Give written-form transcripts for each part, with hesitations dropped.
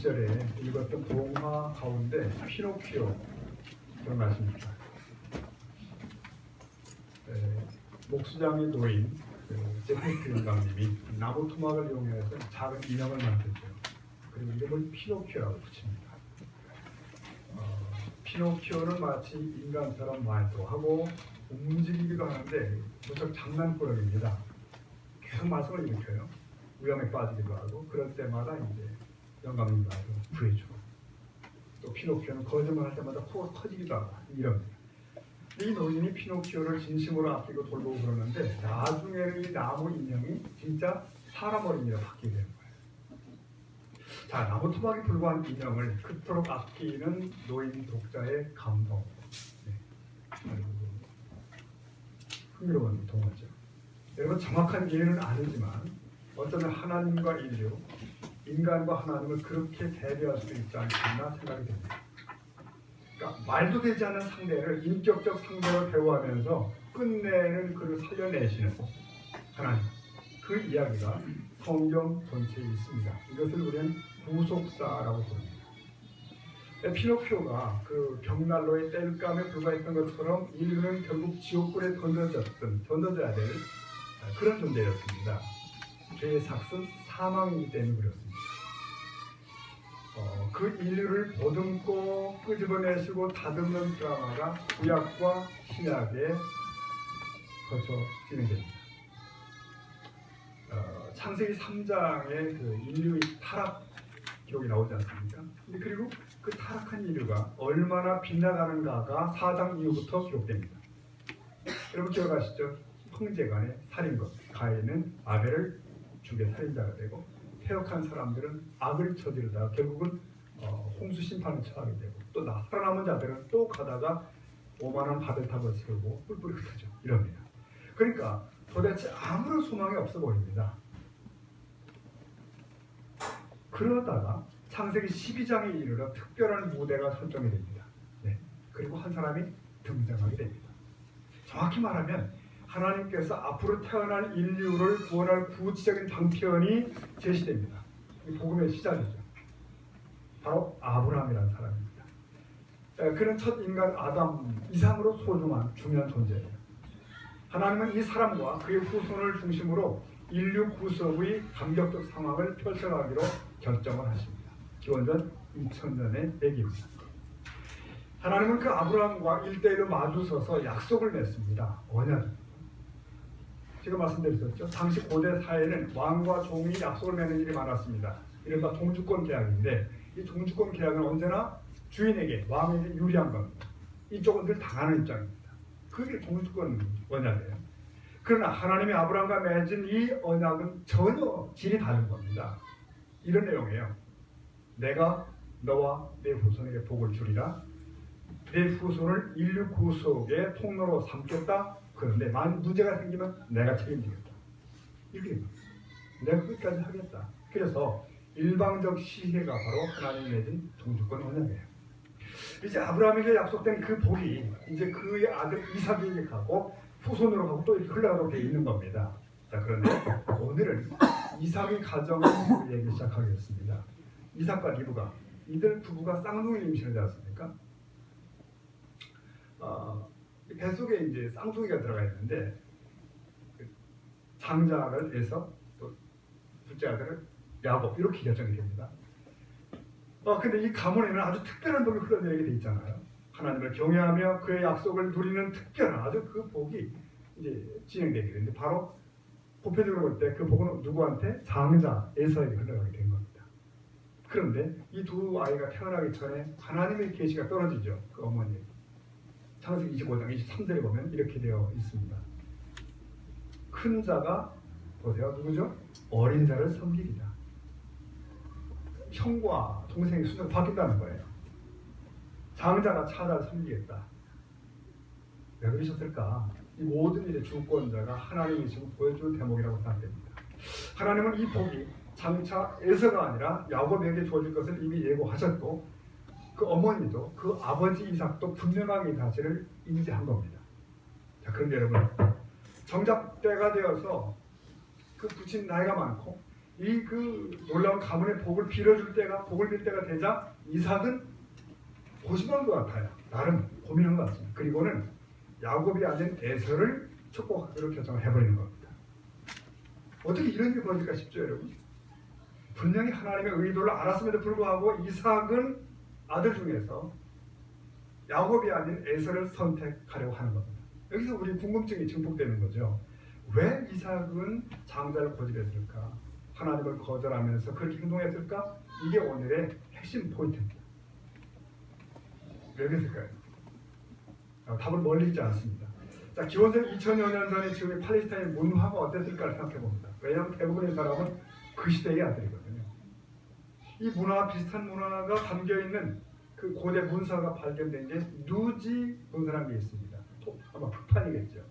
시절에 읽었던 동화 가운데 피노키오 그런 말씀입니다. 목수장의 노인 제프리스 영감님이 나무 토막을 이용해서 작은 인형을 만들죠. 그리고 이름을 피노키오라고 붙입니다. 피노키오는 마치 인간처럼 말도 하고 움직이기도 하는데 무척 장난꾸러기입니다. 계속 말썽을 일으켜요. 위험에 빠지기도 하고 그럴 때마다 이제 영감님이 와서 구해주고 또 피노키오는 거짓말할 때마다 코가 터지기도 하고 이럽니다. 이 노인이 피노키오를 진심으로 아끼고 돌보고 그러는데 나중에는 이 나무 인형이 진짜 사람 어린이로 바뀌게 되는 거예요. 자, 나무 토막이 불과한 인형을 그토록 아끼는 노인 독자의 감동. 흥미로운 동화죠. 여러분 정확한 이해는 아니지만 어쩌면 하나님과 인류, 인간과 하나님을 그렇게 대비할 수 있지 않겠나 생각이 됩니다. 그러니까 말도 되지 않는 상대를 인격적 상대로 대우하면서 끝내는 그를 살려내시는 하나님, 그 이야기가 성경 전체에 있습니다. 이것을 우리는 구속사라고 부릅니다. 피노키오가 그 벽난로의 땔감에 불과했던 것처럼 인류는 결국 지옥불에 던져져야 될 그런 존재였습니다. 죄의 삭은 사망이기 때문에 그렇습니다. 그 인류를 보듬고 끄집어내시고 다듬는 드라마가 구약과 신약에 거쳐 진행됩니다. 창세기 3장에 그 인류의 타락 기록이 나오지 않습니까? 근데 그리고 그 타락한 인류가 얼마나 빗나가는가가 4장 이후부터 기록됩니다. 여러분 기억하시죠? 형제간의 살인것, 가인은 아벨을 죽여 살인자가 되고 퇴역한 사람들은 악을 저지르다가 결국은 홍수 심판을 처하게 되고 또 살아남은 자들은 또 가다가 오만한 바벨탑을 세우고 뿔뿔이 흩어져 이럽니다. 그러니까 도대체 아무런 소망이 없어 보입니다. 그러다가 창세기 12장에 이르러 특별한 무대가 설정이 됩니다. 그리고 한 사람이 등장하게 됩니다. 정확히 말하면 하나님께서 앞으로 태어날 인류를 구원할 구체적인 방편이 제시됩니다. 이 복음의 시작이죠. 바로 아브라함이라는 사람입니다. 그는 첫 인간 아담 이상으로 소중한 중요한 존재예요. 하나님은 이 사람과 그의 후손을 중심으로 인류 구속의 감격적 상황을 펼쳐가기로 결정을 하십니다. 기원전 2000년의 얘기입니다. 하나님은 그 아브라함과 1대1로 마주서서 약속을 맺습니다. 언약입니다. 제가 말씀드렸죠. 당시 고대 사회는 왕과 종이 약속을 맺는 일이 많았습니다. 이른바 동주권 계약인데 이 동주권 계약은 언제나 주인에게, 왕에게 유리한 겁니다. 이쪽은 늘 당하는 입장입니다. 그게 동주권 언약이에요. 그러나 하나님이 아브라함과 맺은 이 언약은 전혀 질이 다른 겁니다. 이런 내용이에요. 내가 너와 내 후손에게 복을 주리라. 내 후손을 인류 구속의 통로로 삼겠다. 그런데 만약 문제가 생기면 내가 책임지겠다. 이게 내가 끝까지 하겠다. 그래서 일방적 시혜가 바로 하나님이 맺은 동주권 언약이에요. 이제 아브라함에게 약속된 그 복이 이제 그의 아들 이삭에게 가고 후손으로 가고 또 이렇게 흘러가도록 되어 있는 겁니다. 자, 그런데 오늘은 이삭의 가정을 얘기 시작하겠습니다. 이삭과 리브가 이들 부부가 쌍둥이 임신을 하지 않습니까? 뱃속에 이제 쌍둥이가 들어가 있는데 장자를 에서 또 둘째 아들을 야곱 이렇게 결정이 됩니다. 근데 이 가문에는 아주 특별한 복이 흘러내리게 돼 있잖아요. 하나님을 경외하며 그의 약속을 누리는 특별한 아주 그 복이 이제 진행되게 되는데 바로 보편적으로 볼 때 그 복은 누구한테? 장자 에서에게 흘러가게 된 겁니다. 그런데 이 두 아이가 태어나기 전에 하나님의 계시가 떨어지죠. 그 어머니에게. 창세기 25장 23절에 보면 이렇게 되어 있습니다. 큰 자가 보세요. 누구죠? 어린 자를 섬기리라. 형과 동생의 순서가 바뀐다는 거예요. 장자가 차자를 섬기겠다. 왜 그러셨을까? 이 모든 일의 주권자가 하나님이심을 보여주는 대목이라고 생각됩니다. 하나님은 이 복이 장차 에서가 아니라 야곱에게 주어질 것을 이미 예고하셨고 그 어머니도 그 아버지 이삭도 분명하게 이 사실을 인지한 겁니다. 자, 그런데 여러분 정작 때가 되어서 그 부친 나이가 많고 이 그 놀라운 가문의 복을 빌어줄 때가 복을 빌 때가 되자 이삭은 고심한 것 같아요. 나름 고민한 것 같습니다. 그리고는 야곱이 아닌 에서를 축복하기로 결정을 해버리는 겁니다. 어떻게 이런 일이 벌어질까 싶죠, 여러분? 분명히 하나님의 의도를 알았음에도 불구하고 이삭은 아들 중에서 야곱이 아닌 에서를 선택하려고 하는 겁니다. 여기서 우리 궁금증이 증폭되는 거죠. 왜 이삭은 장자를 고집했을까? 하나님을 거절하면서 그렇게 행동했을까? 이게 오늘의 핵심 포인트입니다. 왜 그랬을까요? 답은 멀리 있지 않습니다. 자, 기원전 2000여 년 전에 지금의 팔레스타인 문화가 어땠을까를 생각해 봅니다. 왜냐하면 대부분의 사람은 그 시대의 아들이거든요. 이 문화와 비슷한 문화가 담겨있는 그 고대 문서가 발견된 게 누지 문서라는 게 있습니다. 아마 북판이겠죠.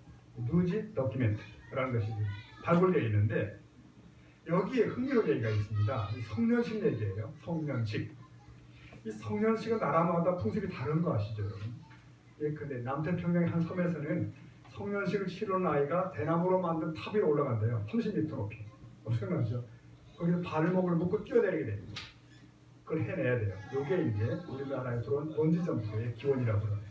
누지 더큐멘트라는 것이 발굴되어 있는데 여기에 흥미로운 얘기가 있습니다. 성년식 얘기예요. 성년식. 이 성년식은 나라마다 풍습이 다른 거 아시죠, 여러분? 예, 근데 남태평양의 한 섬에서는 성년식을 치르는 아이가 대나무로 만든 탑 위에 올라간대요. 30m 높이. 엄청나죠? 거기서 발목을 묶고 뛰어내리게 됩니다. 그걸 해내야 돼요. 이게 이제 우리나라에 들어온 번지점프의 기원이라고 그래요.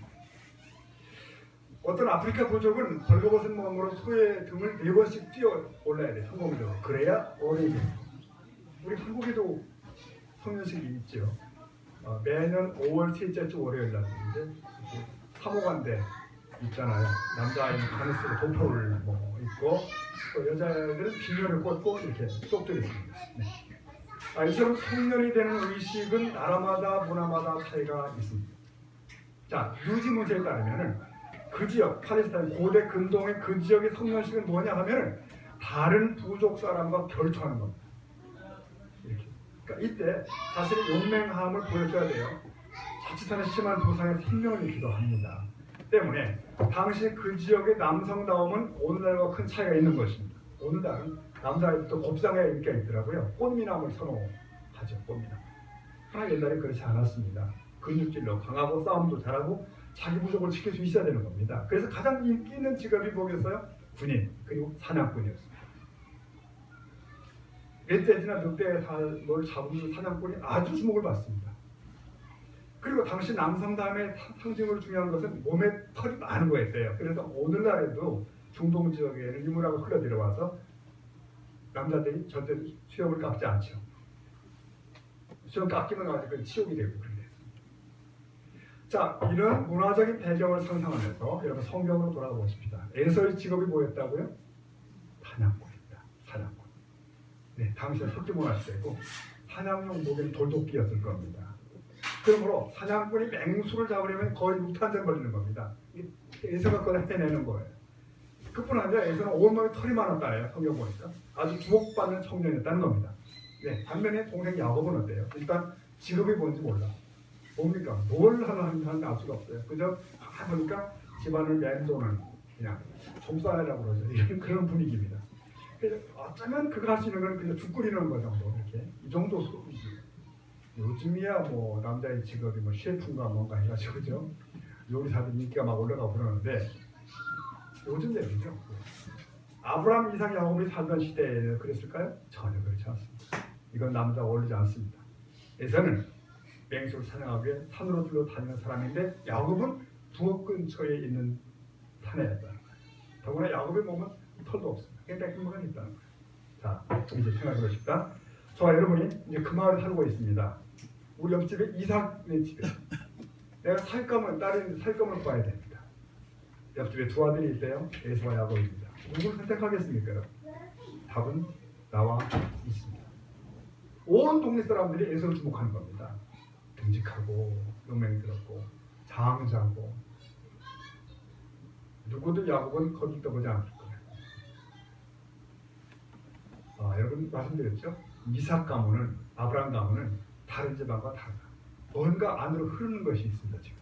어떤 아프리카 부족은 벌거벗은 몸으로 소의 등을 4번씩 뛰어 올라야 돼요. 성공적으로. 그래야 어른이 됩니다. 우리 한국에도 성년식이 있죠. 매년 5월 셋째 주 월요일 날인데 사모관대 있잖아요. 남자아이는 가는 속에 도포를 뭐 입고 또 여자애들은 비녀를 꽂고 이렇게 똑들이 있습니다. 네. 이처럼 성년이 되는 의식은 나라마다 문화마다 차이가 있습니다. 자, 누지 문서에 따르면은 그 지역, 팔레스타인 고대 근동의 그 지역의 성년식은 뭐냐 하면은 다른 부족 사람과 결투하는 겁니다. 이렇게. 그러니까 이때 자신의 용맹함을 보여줘야 돼요. 자칫하면 심한 부상에 생명을 잃기도 합니다. 때문에 당시 그 지역의 남성다움은 오늘날과 큰 차이가 있는 것입니다. 오늘날은 남자애들도 곱상에 인기가 있더라고요. 꽃미남을 선호하죠. 꽃미남. 그러나 옛날에 그렇지 않았습니다. 근육질로 강하고 싸움도 잘하고 자기 부족을 지킬 수 있어야 되는 겁니다. 그래서 가장 인기 있는 직업이 뭐겠어요? 군인, 그리고 사냥꾼이었습니다. 멧돼지나 늑대의 살을 잡은 사냥꾼이 아주 주목을 받습니다. 그리고 당시 남성다움의 상징으로 중요한 것은 몸에 털이 많은 거였대요. 그래서 오늘날에도 중동 지역에는 이 문화가 흘러들어와서 남자들이 절대 수염을 깎지 않죠. 수염 깎이면 아직 치욕이 되고 그래요. 자, 이런 문화적인 배경을 상상하면서 여러분 성경으로 돌아가 보십시다. 에서의 직업이 뭐였다고요? 사냥꾼입니다. 사냥꾼. 네, 당시에 석기문화 시대고 사냥용 목에는 돌도끼였을 겁니다. 그러므로 사냥꾼이 맹수를 잡으려면 거의 6탄전 걸리는 겁니다. 에서가 그걸 해내는 거예요. 그뿐 아니라 에서는 온몸에 털이 많았다네요. 성경 보니까 아주 주목받는 청년이었다는 겁니다. 네, 반면에 동생 야곱은 어때요? 일단 직업이 뭔지 몰라. 뭡니까? 뭘 하는 알 수가 없어요. 그저 보니까 집안을 맴도는 그냥 좀싸내라고 그러죠. 이런 그런 분위기입니다. 그래서 어쩌면 그거 할 수 있는 건 그냥 죽 끓이는 거 정도 이렇게 이 정도 수준이죠. 요즘이야 뭐 남자의 직업이 뭐 셰프인가 뭔가 해가지고 그죠? 요리사들 인기가 막 올라가고 그러는데 요즘 얘기죠. 아브라함, 이삭, 야곱이 살던 시대에 그랬을까요? 전혀 그렇지 않습니다. 이건 남자 어울리지 않습니다. 에서는 맹수를 사냥하기 위해 산으로 들러 다니는 사람인데 야곱은 부엌 근처에 있는 산에였다는 거예요. 더구나 야곱의 몸은 털도 없습니다. 굉장히 행복한 있다는 거예요. 자, 이제 생각해 보십시다. 저와 여러분이 이제 그 마을에 살고 있습니다. 우리 옆집에 이삭의 집에 내가 딸이 살감을 봐야 됩니다. 옆집에 두 아들이 있대요. 에서와 야곱입니다. 누구를 선택하겠습니까? 답은 나와 있습니다. 온 동네 사람들이 에서를 주목하는 겁니다. 듬직하고 용맹스럽고 장자고 누구도 야곱은 거들떠보지 않을 거예요. 여러분 말씀드렸죠? 이삭 가문은 아브라함 가문은 다른 집안과 다르다. 뭔가 안으로 흐르는 것이 있습니다. 지금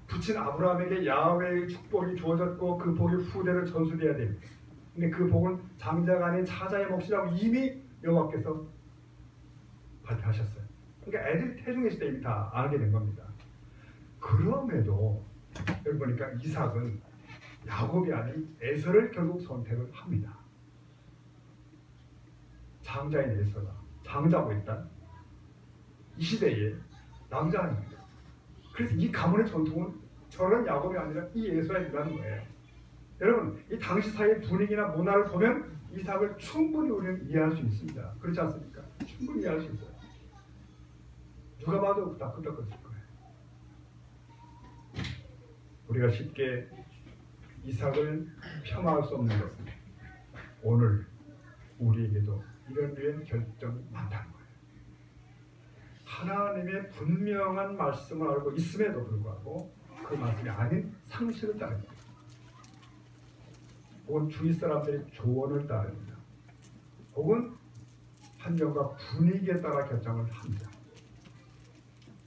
부친 아브라함에게 야훼의 축복이 주어졌고 그 복이 후대로 전수되어야 됩니다. 근데 그 복은 장자가 아닌 차자의 몫이라고 이미 여호와께서 발표하셨어요. 그러니까 애들이 태중했을 때 이미 다 알게 된 겁니다. 그럼에도 여기 보니까 이삭은 야곱이 아닌 에서를 결국 선택을 합니다. 장자인 에서가 장자고 있다. 이 시대에 남자 아닙니다. 그래서 이 가문의 전통은 저런 야곱이 아니라 이 에서가 있다는 거예요. 여러분, 이 당시 사회의 분위기나 문화를 보면 이삭을 충분히 우리는 이해할 수 있습니다. 그렇지 않습니까? 충분히 이해할 수 있어요. 누가 봐도 다 끄덕거릴 거예요. 우리가 쉽게 이삭을 폄하할 수 없는 것은 오늘 우리에게도 이런 류의 결정이 많다는 거예요. 하나님의 분명한 말씀을 알고 있음에도 불구하고 그 말씀이 아닌 상식을 따릅니다. 혹은 주위 사람들의 조언을 따릅니다. 혹은 환경과 분위기에 따라 결정을 합니다.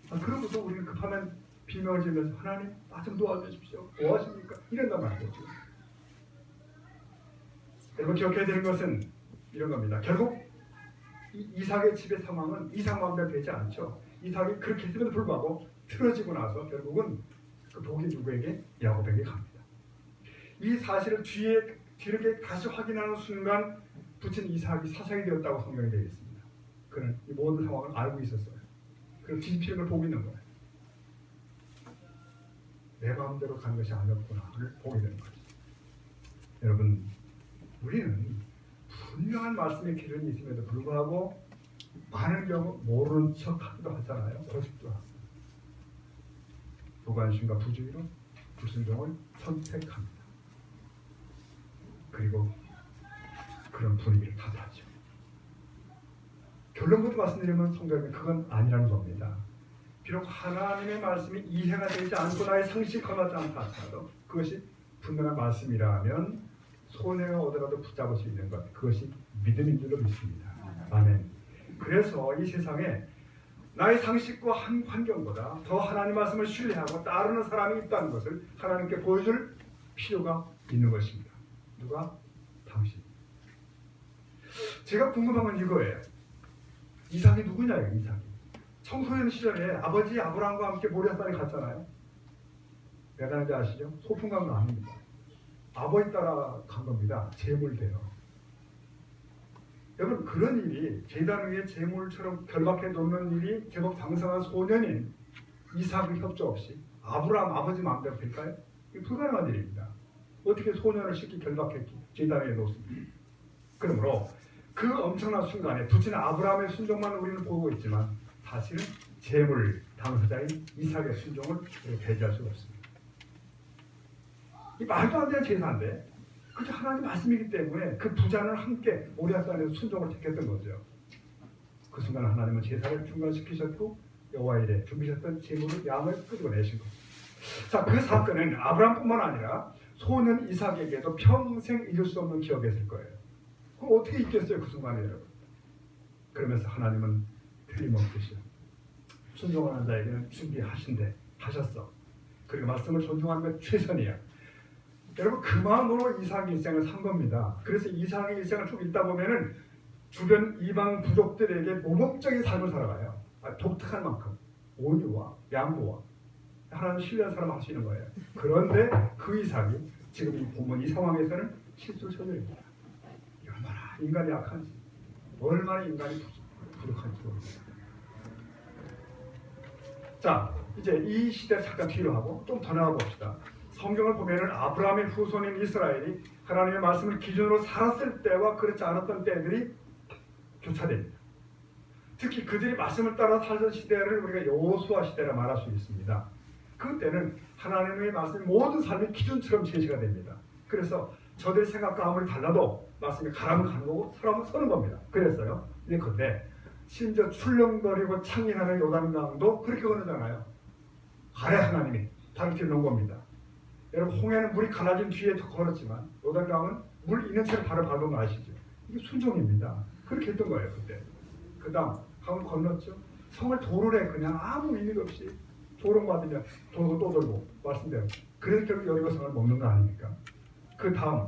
그러고서 우리는 급하면 비명을 지르면서 하나님 나 좀 도와주십시오. 뭐 하십니까? 이런단 말이죠. 여러분 기억해야 되는 것은 이런 겁니다. 결국 이삭의 집의 상황은 이삭 마음대로 되지 않죠. 이삭이 그렇게 했음에도 불구하고 틀어지고 나서 결국은 그 복이 누구에게? 야곱에게 갑니다. 이 사실을 뒤늦게 다시 확인하는 순간 부친 이삭이 사상이 되었다고 성경에 되어 있습니다. 그는 이 모든 상황을 알고 있었어요. 그리고 뒤집히는 걸 보고 있는 거예요. 내 마음대로 간 것이 아니었구나를 보게 되는 거죠. 여러분, 우리는 분명한 말씀의 기준이 있음에도 불구하고 많은 경우 모르는 척하기도 하잖아요. 고집도 하고. 무관심과 부주의로 불순종을 선택합니다. 그리고 그런 분위기를 탓하죠. 결론부터 말씀드리면 성경은 그건 아니라는 겁니다. 비록 하나님의 말씀이 이해가 되지 않고 나의 상식과 맞지 않다 하더라도 그것이 분명한 말씀이라면 손해가 오더라도 붙잡을 수 있는 것, 그것이 믿음인 줄로 믿습니다. 아멘. 그래서 이 세상에 나의 상식과 환경보다 더 하나님 말씀을 신뢰하고 따르는 사람이 있다는 것을 하나님께 보여줄 필요가 있는 것입니다. 누가? 당신. 제가 궁금한 건 이거예요. 이삭이 누구냐요? 이삭이. 청소년 시절에 아버지 아브라함과 함께 모리아산에 갔잖아요. 왜 가는지 아시죠? 소풍 간 거 아닙니다. 아버지 따라 간 겁니다. 제물대요. 여러분, 그런 일이 제단 위에 제물처럼 결박해 놓는 일이 제법 장성한 소년인 이삭의 협조 없이 아브라함 아버지 마음대로 될까요? 이게 불가능한 일입니다. 어떻게 소년을 쉽게 결박해 제단 위에 놓습니까? 그러므로 그 엄청난 순간에 부친 아브라함의 순종만 우리는 보고 있지만 사실은 제물 당사자인 이삭의 순종을 배제할 수가 없습니다. 이 말도 안 되는 제사인데 그저 하나님 말씀이기 때문에 그 부자는 함께 모리아산에서 순종을 택했던 거죠. 그 순간 하나님은 제사를 중단시키셨고 여호와 일에 준비하셨던 제물을 양을 끄집어내신 겁니다. 자, 그 사건은 아브라함뿐만 아니라 소년 이삭에게도 평생 잊을 수 없는 기억이었을 거예요. 그럼 어떻게 잊겠어요, 그 순간에 여러분? 그러면서 하나님은 틀림없듯이 순종하는 자에게는 하셨어. 그리고 말씀을 존중하는 건 최선이야. 여러분, 그 마음으로 이삭의 일생을 산 겁니다. 그래서 이삭의 일생을 쭉 읽다 보면은 주변 이방 부족들에게 모범적인 삶을 살아가요. 독특한 만큼 온유와 양보와 하나님 신뢰하는 사람 하시는 거예요. 그런데 그 이삭이 지금 이 본문 이 상황에서는 실수를 저지릅니다. 얼마나 인간이 약한지, 얼마나 인간이 부족한지 모릅니다. 자, 이제 이 시대를 잠깐 뒤로 하고 좀 더 나가 봅시다. 성경을 보면은 아브라함의 후손인 이스라엘이 하나님의 말씀을 기준으로 살았을 때와 그렇지 않았던 때들이 교차됩니다. 특히 그들이 말씀을 따라 살던 시대를 우리가 여호수아 시대라 말할 수 있습니다. 그때는 하나님의 말씀이 모든 삶의 기준처럼 제시가 됩니다. 그래서 저들의 생각과 아무리 달라도 말씀이 가라면 가는 거고 서라면 서는 겁니다. 그랬어요. 근데 심지어 출렁거리고 창인하는 요단강도 그렇게 건너잖아요. 가래 하나님이 다른 길을 놓은 겁니다. 여러분, 홍해는 물이 갈라진 뒤에 더 걸었지만 요단강은 물 있는 채로 바로 밟은 거 아시죠? 이게 순종입니다. 그렇게 했던 거예요 그때. 그 다음 강을 건넜죠. 성을 도르래 그냥 아무 의미 없이 조롱받으면 돌고 또 돌고 말씀대로. 그래서 결국 여리고성을 먹는 거 아닙니까? 그 다음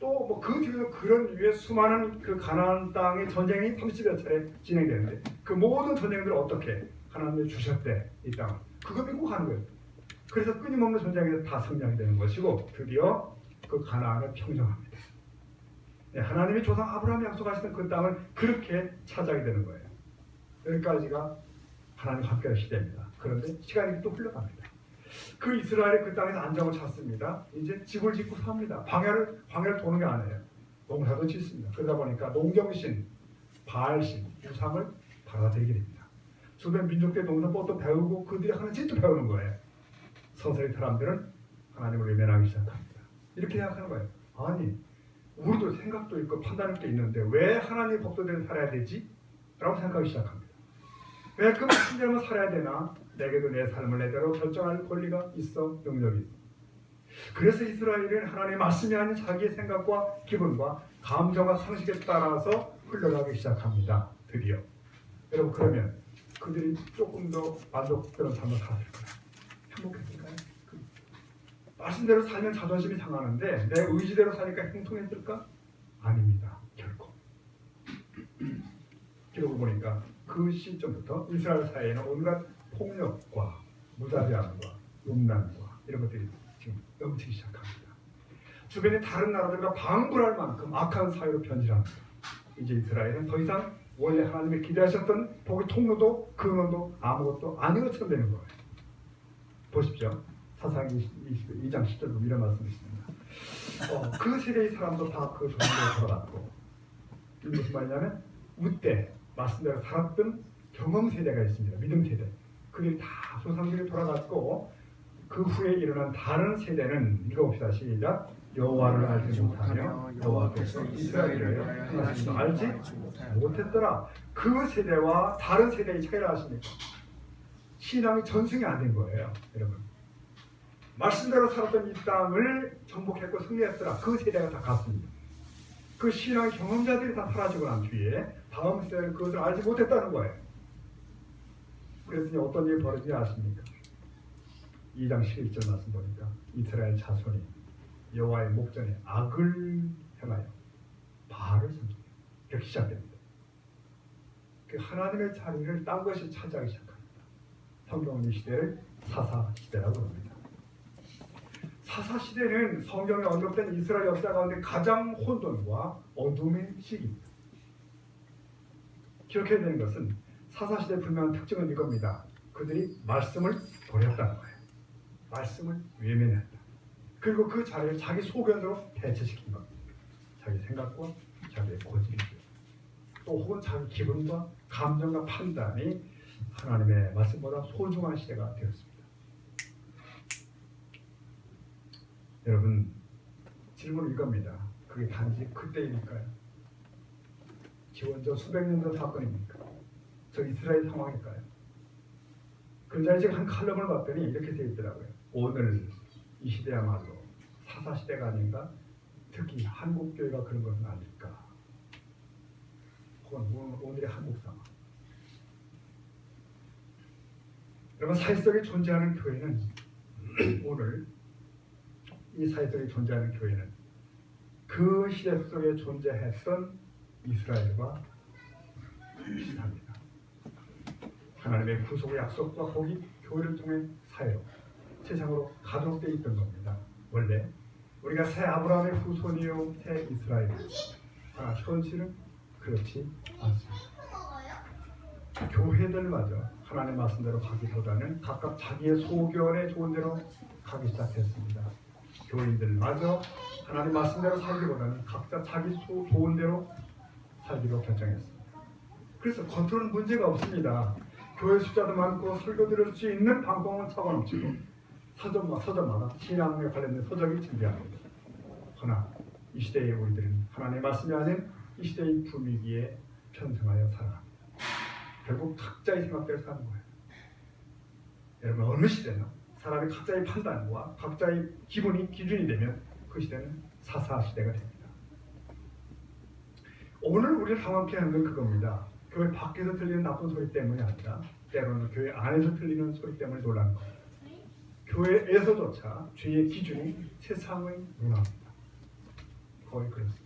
또 뭐 그 뒤에서 그런 위에 수많은 그 가나안 땅의 전쟁이 30여 차례 진행되는데 그 모든 전쟁들을 어떻게 하나님이 주셨대 이 땅. 그거 믿고 가는 거예요. 그래서 끊임없는 전쟁에서 다 성장이 되는 것이고 드디어 그 가나안을 평정합니다. 네, 하나님이 조상 아브라함이 약속하시던 그 땅을 그렇게 차지하게 되는 거예요. 여기까지가 하나님 함께할 시대입니다. 그런데 시간이 또 흘러갑니다. 그 이스라엘이 그 땅에서 안정을 찾습니다. 이제 집을 짓고 삽니다. 광야를 도는 게 아니에요. 농사도 짓습니다. 그러다 보니까 농경신, 바알신, 우상을 받아들이게 됩니다. 주변 민족들의 농사법도 배우고 그들이 하는 짓도 배우는 거예요. 서서히 사람들은 하나님을 외면하기 시작합니다. 이렇게 생각하는 거예요. 아니, 우리도 생각도 있고 판단력도 있는데 왜 하나님의 법도대로 살아야 되지? 라고 생각하기 시작합니다. 왜 그 말씀대로 살아야 되나? 내게도 내 삶을 내대로 결정할 권리가 있어, 능력이 있어. 그래서 이스라엘은 하나님의 말씀이 아닌 자기의 생각과 기분과 감정과 상식에 따라서 흘러가기 시작합니다. 드디어. 여러분, 그러면 그들이 조금 더 만족스러운 삶을 살았을까요? 행복했을까요? 말씀대로 살면 자존심이 상하는데 내 의지대로 사니까 행복했을까? 아닙니다. 결코. 기록을 보니까 그 시점부터 이스라엘 사회에는 온갖 폭력과 무자비함과 음란과 이런 것들이 지금 넘치기 시작합니다. 주변의 다른 나라들과 방불할 만큼 악한 사회로 변질합니다. 이제 이스라엘은 더 이상 원래 하나님이 기대하셨던 복의 통로도 근원도 아무것도 아닌 것처럼 되는 거예요. 보십시오. 사사기 22장 10절로 이런 말씀이 있습니다. 그 세대의 사람도 다 그 조상대로 돌아갔고, 이게 무슨 말이냐면 우때 말씀대로 살았던 경험 세대가 있습니다. 믿음 세대. 그들이 다 조상들이 돌아갔고, 그 후에 일어난 다른 세대는 읽어봅시다. 시작. 여호와를 알지 못하며 여호와께서 이스라엘을 하나님도 알지 못했더라. 그 세대와 다른 세대의 차이를 아십니까? 신앙이 전승이 안 된 거예요, 여러분. 말씀대로 살았던 이 땅을 정복했고 승리했더라. 그 세대가 다 갔습니다. 그 신앙의 경험자들이 다 사라지고 난 뒤에 다음 세대는 그것을 알지 못했다는 거예요. 그랬더니 어떤 일이 벌어지지 아십니까? 2장 11절 말씀 보니까 이스라엘 자손이 여호와의 목전에 악을 행하여 바알을 섬기고 이렇게 시작됩니다. 그 하나님의 자리를 딴 것이 차지하기 시작합니다. 성경은 이 시대를 사사시대라고 합니다. 사사시대는 성경에 언급된 이스라엘 역사 가운데 가장 혼돈과 어둠의 시기입니다. 기억해야 되는 것은 사사시대의 분명한 특징은 이겁니다. 그들이 말씀을 버렸다는 거예요. 말씀을 외면했다. 그리고 그 자리를 자기 소견으로 대체시킨 겁니다. 자기 생각과 자기의 고집이 또 혹은 자기 기분과 감정과 판단이 하나님의 말씀보다 소중한 시대가 되었습니다. 여러분, 질문은 이겁니다. 그게 단지 그때입니까요? 지원저 수백 년 전 사건입니까? 저 이스라엘 상황일까요? 그러자 제가 한 칼럼을 봤더니 이렇게 되어 있더라고요. 오늘 이 시대야말로 사사시대가 아닌가? 특히 한국교회가 그런 것은 아닐까? 혹은 오늘의 한국 상황. 여러분, 사회 속에 존재하는 교회는 오늘 이 사회 속에 존재하는 교회는 그 시대 속에 존재했던 이스라엘과 비슷합니다. 하나님의 구속의 약속과 복이 교회를 통해 사회로 세상으로 가동되어 있던 겁니다. 원래 우리가 새 아브라함의 후손이요 새 이스라엘입니다. 현실은 그렇지 않습니다. 교회들마저 하나님 말씀대로 가기보다는 각각 자기의 소견에 좋은 대로 가기 시작했습니다. 교인들마저 하나님 말씀대로 살기보다는 각자 자기 좋은 대로 살기로 결정했습니다. 그래서 겉으로는 문제가 없습니다. 교회 숫자도 많고 설교 들을 수 있는 방법은 차고 넘치고 서점마다 신앙에 관련된 서적이 준비합니다. 그러나 이 시대의 우리들은 하나님의 말씀이 아닌 이 시대의 분위기에 편승하여 살아갑니다. 결국 각자의 생각대로 사는 거예요. 여러분, 어느 시대나 사람이 각자의 판단과 각자의 기분이 기준이 되면 그 시대는 사사시대가 됩니다. 오늘 우리를 당황케 하는 건 그겁니다. 교회 밖에서 들리는 나쁜 소리 때문이 아니라 때로는 교회 안에서 들리는 소리 때문에 놀라는 거예요. 교회에서조차 죄의 기준이 세상의 문화입니다. 거의 그렇습니다.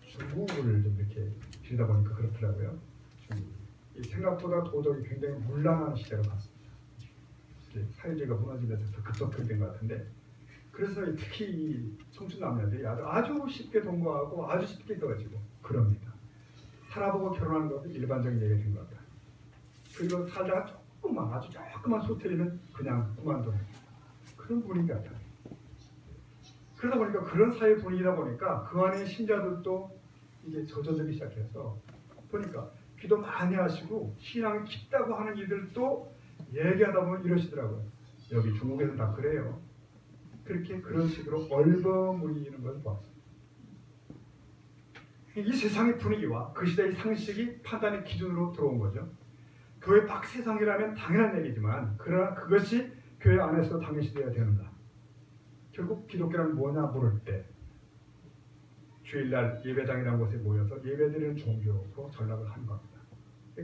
중국을 좀 이렇게 들다 보니까 그렇더라고요. 생각보다 도덕이 굉장히 문란한 시대로 갔습니다. 사회주의가 무너지면서 더 급속하게 된 것 같은데 그래서 특히 이 청춘 남녀들이 아주 쉽게 동거하고 아주 쉽게 떨어지고 그럽니다. 살아보고 결혼하는 것도 일반적인 얘기가 된 것 같아요. 그리고 살다가 아주 조금만 소태리면 그냥 그만두는 그런 분위기 같아요. 그러다 보니까 그런 사회 분위기다 보니까 그 안에 신자들도 이제 젖어들기 시작해서 보니까 기도 많이 하시고 신앙이 깊다고 하는 이들도 얘기하다 보면 이러시더라고요. 여기 중국에서는 다 그래요. 그렇게 그런 식으로 얼버무리는 것을 보았습니다. 이 세상의 분위기와 그 시대의 상식이 판단의 기준으로 들어온 거죠. 교회 밖 세상이라면 당연한 얘기지만 그러나 그것이 교회 안에서 당연시 되어야 되는가. 결국 기독교란 뭐냐 물을 때 주일날 예배당이라는 곳에 모여서 예배드리는 종교로 전락을 한 겁니다.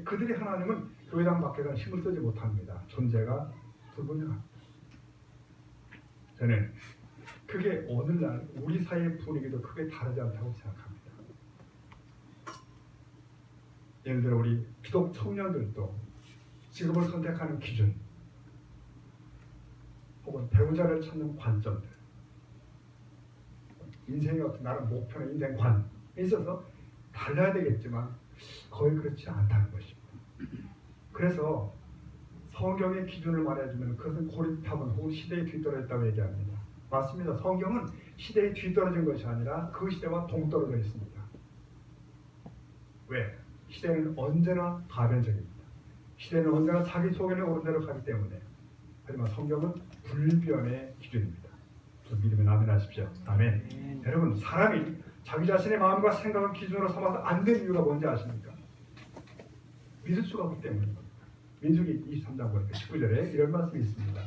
그들이 하나님은 교회당 밖에서 힘을 쓰지 못합니다. 존재가 불분명합니다. 저는 그게 오늘날 우리 사회의 분위기도 크게 다르지 않다고 생각합니다. 예를 들어 우리 기독 청년들도 직업을 선택하는 기준 혹은 배우자를 찾는 관점들 인생의 어떤 나름 목표나 인생관에 있어서 달라야 되겠지만 거의 그렇지 않다는 것입니다. 그래서 성경의 기준을 말해주면 그것은 고립타분 혹은 시대에 뒤떨어졌다고 얘기합니다. 맞습니다. 성경은 시대에 뒤떨어진 것이 아니라 그 시대와 동떨어져 있습니다. 왜? 시대는 언제나 가변적입니다. 시대는 언제나 자기 소견에 오른 대로 가기 때문에. 하지만 성경은 불변의 기준입니다. 좀 믿으면 아멘 하십시오. 아멘. 여러분, 사람이 자기 자신의 마음과 생각을 기준으로 삼아서 안 되는 이유가 뭔지 아십니까? 믿을 수가 없기 때문입니다. 민수기 23장 보니까 19절에 이런 말씀이 있습니다.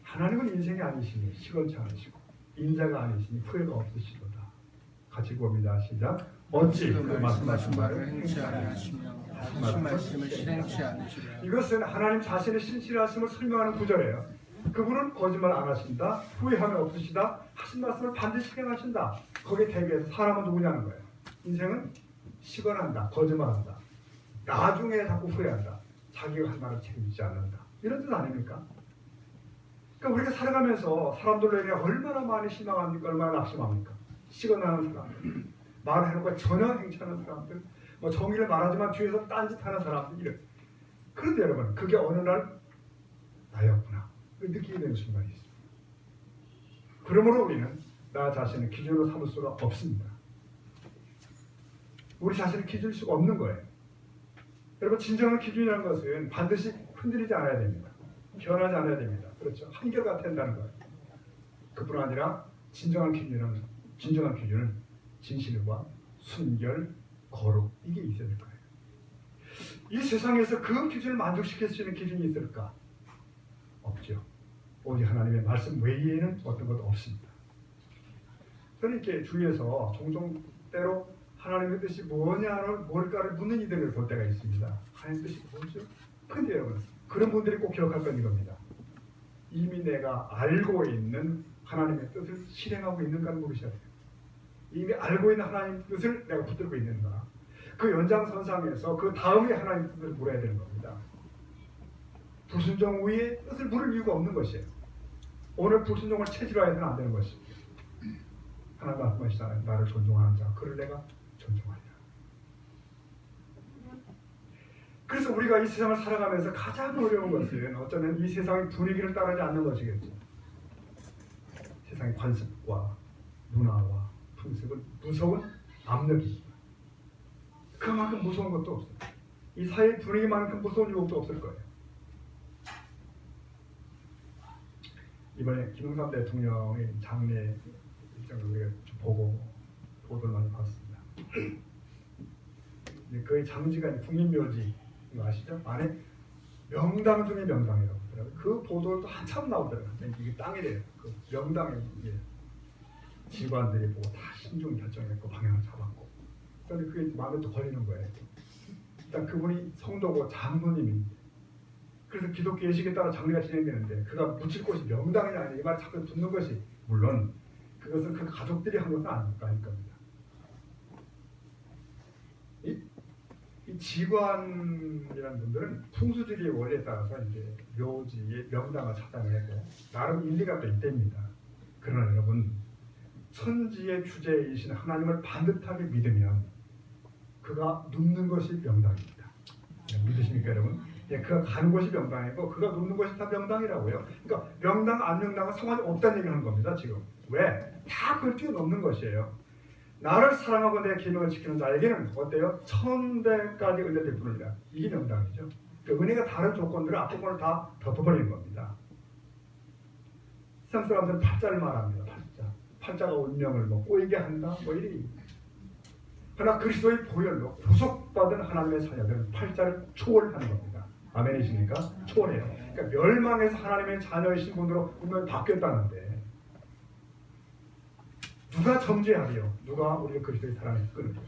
하나님은 인생이 아니시니 시건치 않으시고 인자가 아니시니 후회가 없으시도다. 같이 봅니다. 시작. 어찌 그 말씀하신 말을 행치 아니하시며 하신 말씀을 실행치 않으시랴. 이것은 하나님 자신의 신실하심을 설명하는 구절이에요. 그분은 거짓말 안 하신다. 후회함이 없으시다. 하신 말씀을 반드시 실행하신다. 거기에 대비해서 사람은 누구냐는 거예요. 인생은 시건한다. 거짓말한다. 나중에 자꾸 후회한다. 자기가 한 말을 책임지지 않는다. 이런 뜻 아닙니까? 그러니까 우리가 살아가면서 사람들로 인해 얼마나 많이 실망합니까? 얼마나 낙심합니까? 시건하는 사람들, 말을 해놓고 전혀 행치하는 사람들, 뭐 정의를 말하지만 뒤에서 딴짓하는 사람들 이런. 그런데 여러분, 그게 어느 날 나였구나 느끼게 되는 순간이 있습니다. 그러므로 우리는 나 자신을 기준으로 삼을 수가 없습니다. 우리 자신을 기준일 수가 없는 거예요. 여러분, 진정한 기준이라는 것은 반드시 흔들리지 않아야 됩니다. 변하지 않아야 됩니다. 그렇죠. 한결같아야 한다는 거예요. 그뿐 아니라 진정한 기준은 진실과 순결, 거룩 이게 있어야 될 거예요. 이 세상에서 그 기준을 만족시킬 수 있는 기준이 있을까? 없죠. 오직 하나님의 말씀 외에는 어떤 것도 없습니다. 저는 이렇게 주위에서 종종 때로 하나님의 뜻이 뭘까를 묻는 이들을 볼 때가 있습니다. 하나님의 뜻이 뭐죠? 근데 여러분, 그런 분들이 꼭 기억할 건 이겁니다. 이미 내가 알고 있는 하나님의 뜻을 실행하고 있는가를 물으셔야 돼요. 이미 알고 있는 하나님의 뜻을 내가 붙들고 있는가. 그 연장선상에서 그 다음에 하나님의 뜻을 물어야 되는 겁니다. 불순종 후에 뜻을 물을 이유가 없는 것이에요. 오늘 불순종을 체질화해서는 안 되는 것입니다. 하나님 말씀하시잖아요. 나를 존중하는 자, 그를 내가 존중하리라. 그래서 우리가 이 세상을 살아가면서 가장 어려운 것은 어쩌면 이 세상의 분위기를 따르지 않는 것이겠죠. 세상의 관습과 문화와 풍습은 무서운 압력입니다. 그만큼 무서운 것도 없어요. 이 사회 분위기만큼 무서운 유혹도 없을 거예요. 이번에 김영삼 대통령의 장례 일정을 우리가 좀 보고 보도를 많이 봤습니다. 그의 장지가 국민묘지 이거 아시죠? 안에 명당 중에 명당이라고 하더라고요. 그 보도를 또 한참 나오더라고요. 이게 땅이래요. 그 명당에 직관들이 보고 다 신중 결정했고 방향을 잡았고. 그런데 그게 마음에 또 걸리는 거예요. 일단 그분이 성도고 장로님인데, 그래서 기독교 예식에 따라 장례가 진행되는데 그가 묻힐 곳이 명당이 아니라 이 말 자꾸 붙는 것이, 물론 그것은 그 가족들이 한 것은 아닐 겁니다. 이 지관이라는 분들은 풍수지리의 원리에 따라서 이제 묘지의 명당을 찾아내고 나름 일리가 또 있답니다. 그러나 여러분, 천지의 주제이신 하나님을 반듯하게 믿으면 그가 눕는 것이 명당입니다. 믿으십니까 여러분? 예, 그가 가는 것이 명당이고 그가 눕는 것이 다 명당이라고요. 그러니까 명당 안 명당은 상관이 없다는 얘기를 하는 겁니다. 지금 왜? 다 그걸 뛰어넘는 것이에요. 나를 사랑하고 내 계명을 지키는 자에게는 어때요? 1000배까지 은혜 베푸느니라. 이게 명당이죠. 그 은혜가 다른 조건들을 앞조건을 다 덮어버리는 겁니다. 세상 사람들은 팔자를 말합니다. 팔자가 운명을 뭐 꼬이게 한다 뭐 이리. 그러나 그리스도의 보혈로 구속받은 하나님의 자녀들은 팔자를 초월하는 겁니다. 아멘이십니까? 초월해요. 그러니까 멸망에서 하나님의 자녀이신 분으로 운명이 바뀌었다는데 누가 정죄하리요? 누가 우리를 그리스도의 사랑에 이끌으리요?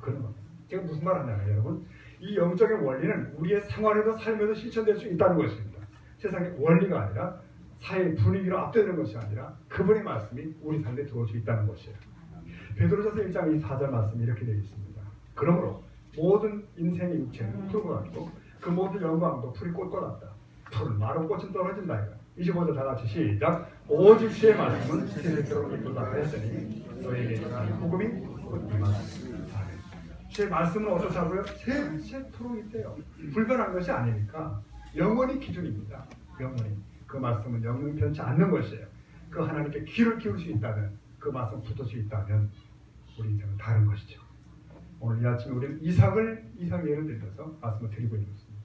그런 겁니다. 제가 무슨 말 하냐면 여러분, 이 영적인 원리는 우리의 생활에도 삶에도 실천될 수 있다는 것입니다. 세상의 원리가 아니라 사회의 분위기로 압도되는 것이 아니라 그분의 말씀이 우리 삶에 들어올 수 있다는 것이에요. 베드로전서 1장 24절 말씀이 이렇게 되어 있습니다. 그러므로 모든 인생의 육체는 풀과 같고 그 모든 영광도 풀이 꽃과 같다. 풀은 마른 꽃은 떨어진다. 25절 다 같이 시작. 오직 주의 말씀은 세대토록 이끌다 하였으니 너에게 전하는 복음이 곧 임하리라. 주의 말씀은 어떻다고요? 세토록 있대요. 불변한 것이 아니니까 영원히 기준입니다. 영원히. 그 말씀은 영원히 변치 않는 것이에요. 그 하나님께 귀를 기울 수 있다면, 그 말씀 붙을 수 있다면 우리 인생은 다른 것이죠. 오늘 이 아침에 우리는 이삭의 예를 들어서 말씀을 드리고 있는 것입니다.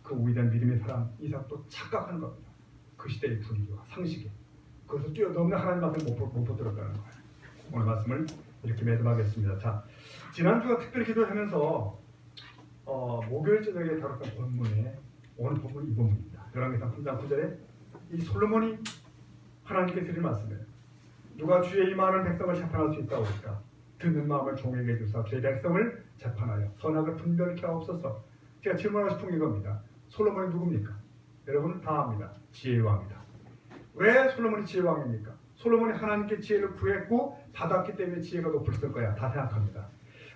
그 위대한 믿음의 사람 이삭도 착각하는 겁니다. 그 시대의 분위기와 상식에 그것을 뛰어넘는 하나님 말씀을 못 붙들었다는 거예요. 오늘 말씀을 이렇게 매듭하겠습니다. 자, 지난주가 특별히 기도하면서 목요일 저녁에 다뤘던 본문에 오늘 본문 이 본문입니다. 열왕기상 3장 9절에 이 솔로몬이 하나님께 드린 말씀이에요. 누가 주의 이 많은 백성을 재판할 수 있다고 할까? 듣는 마음을 종에게 주사 주의 백성을 재판하여 선악을 분별케 하옵소서. 제가 질문하고 싶은 게 이겁니다. 솔로몬이 누굽니까? 여러분 다 압니다. 지혜의 왕이다. 왜 솔로몬이 지혜의 왕입니까? 솔로몬이 하나님께 지혜를 구했고 받았기 때문에 지혜가 높았을 거야. 다 생각합니다.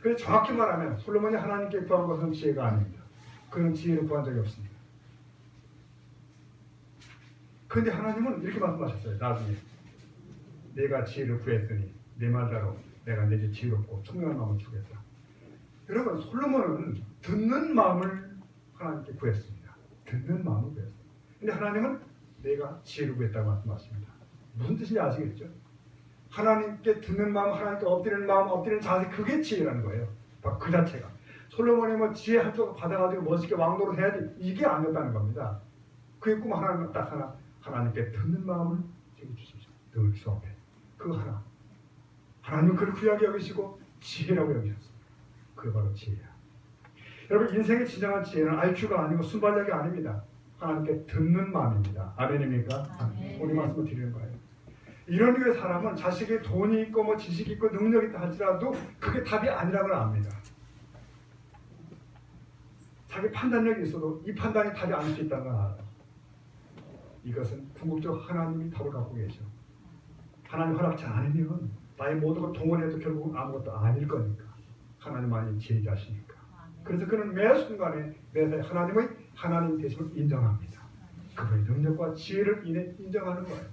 그래서 정확히 말하면 솔로몬이 하나님께 구한 것은 지혜가 아닙니다. 그는 지혜를 구한 적이 없습니다. 그런데 하나님은 이렇게 말씀하셨어요. 나중에 내가 지혜를 구했으니 내 말대로 내가 내게 지혜롭고 총명한 마음을 주겠다. 여러분 솔로몬은 듣는 마음을 하나님께 구했습니다. 듣는 마음을 구했습니다. 근데 하나님은 내가 지혜를 구했다고 말씀하십니다. 무슨 뜻인지 아시겠죠? 하나님께 듣는 마음, 하나님께 엎드리는 마음, 엎드리는 자세, 그게 지혜라는 거예요. 그 자체가. 솔로몬이 뭐 지혜 한쪽을 받아가지고 멋있게 왕도를 해야지, 이게 아니었다는 겁니다. 그의 꿈 하나는 딱 하나, 하나님께 듣는 마음을 제게 주십시오. 늘 주 앞에. 그거 하나. 하나님은 그를 귀하게 여기시고 지혜라고 여기셨습니다. 그게 바로 지혜야. 여러분 인생의 진정한 지혜는 IQ가 아니고 순발력이 아닙니다. 하나님께 듣는 마음입니다. 아멘입니까? 아멘. 우리 말씀을 드리는 거예요. 이런 류의 사람은 자식이 돈이 있고 뭐 지식이 있고 능력이 있다 할지라도 그게 답이 아니라고 압니다. 자기 판단력이 있어도 이 판단이 답이 아닐 수 있다는 걸 알아요. 이것은 궁극적으로 하나님이 답을 갖고 계셔. 하나님 허락지 않으면 나의 모든 걸 동원해도 결국은 아무것도 아닐 거니까. 하나님만이 지혜자시니까. 그래서 그는 매 순간에 매사에 하나님의 하나님 되심을 인정합니다. 그분의 능력과 지혜를 인정하는 거예요.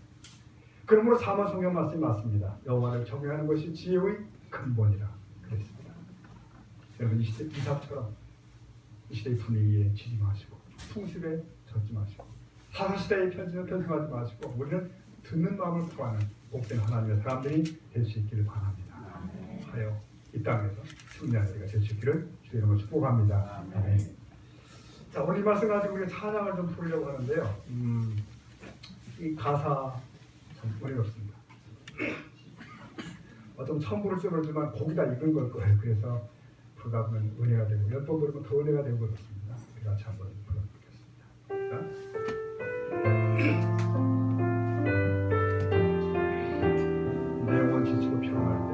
그러므로 사마 성경 말씀이 맞습니다. 여호와를 경외하는 것이 지혜의 근본이라 그랬습니다. 여러분 이 시대 이삭처럼 이 시대의 분위기에 지지 마시고 풍습에 젖지 마시고 사사시대의 편승하지 마시고 우리는 듣는 마음을 구하는 복된 하나님의 사람들이 될 수 있기를 바랍니다. 하여 이 땅에서 승리하는 우리가 될 수 있기를 주의 이름으로 축복합니다. 아멘. 자, 오늘 이 말씀 가지고 우리가 찬양을 좀 부르려고 하는데요. 이 가사 참 어렵습니다. 어떤 처음 부를 줄 모르지만 곡이 다 익은 걸 거예요. 그래서 부르다 보면 은혜가 되고 몇 번 부르면 더 은혜가 되고 그렇습니다. 우리 같이 한번 불러보겠습니다. 내 영혼 지치고 피곤할 때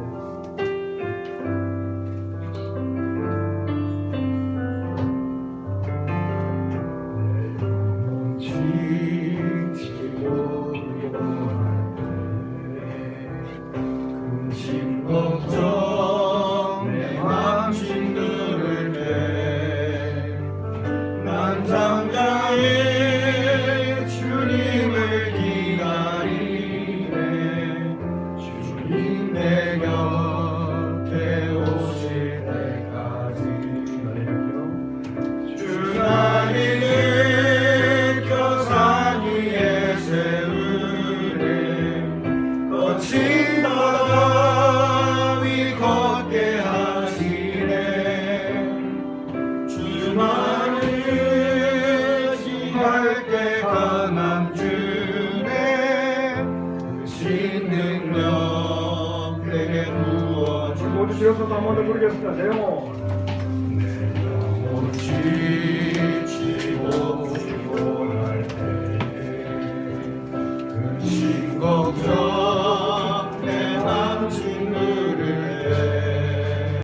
주님을 일어서서 한 번 더 부르겠습니다. 내 영혼